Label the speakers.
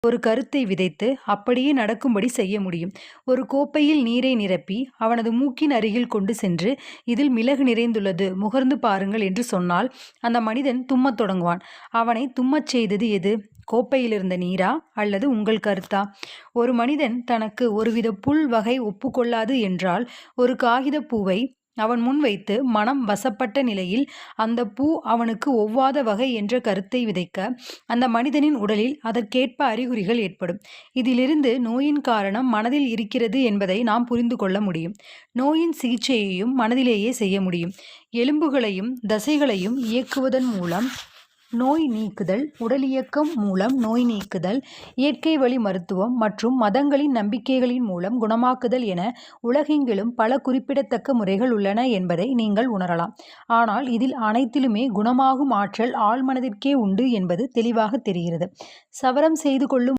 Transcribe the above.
Speaker 1: ஒரு கருத்தை விதைத்து அப்படியே நடக்கும்படி செய்ய முடியும். ஒரு கோப்பையில் நீரை நிரப்பி அவனது மூக்கின் அருகில் கொண்டு சென்று, இதில் மிளகு நிறைந்துள்ளது, முகர்ந்து பாருங்கள் என்று சொன்னால் அந்த மனிதன் தும்மத் தொடங்குவான். அவனை தும்மச் செய்தது எது? கோப்பையிலிருந்த நீரா அல்லது உங்கள் கருத்தா? ஒரு மனிதன் தனக்கு ஒருவித புல் வகை ஒப்புக்கொள்ளாது என்றால், ஒரு காகிதப் பூவை அவன் முன் வைத்து மனம் வசப்பட்ட நிலையில் அந்த பூ அவனுக்கு ஒவ்வாத வகை என்ற கருத்தை விதைக்க, அந்த மனிதனின் உடலில் அதற்கேற்ப அறிகுறிகள் ஏற்படும். இதிலிருந்து நோயின் காரணம் மனதில் இருக்கிறது என்பதை நாம் புரிந்து கொள்ள முடியும். நோயின் சிகிச்சையையும் மனதிலேயே செய்ய முடியும். எலும்புகளையும் தசைகளையும் இயக்குவதன் மூலம் நோய் நீக்குதல், உடலியக்கம் மூலம் நோய் நீக்குதல், இயற்கை வழி மருத்துவம் மற்றும் மதங்களின் நம்பிக்கைகளின் மூலம் குணமாக்குதல் என உலகெங்கிலும் பல குறிப்பிடத்தக்க முறைகள் உள்ளன என்பதை நீங்கள் உணரலாம். ஆனால் இதில் அனைத்திலுமே குணமாகும் ஆற்றல் ஆழ்மனதிற்கே உண்டு என்பது தெளிவாக தெரிகிறது. சவரம் செய்து கொள்ளும்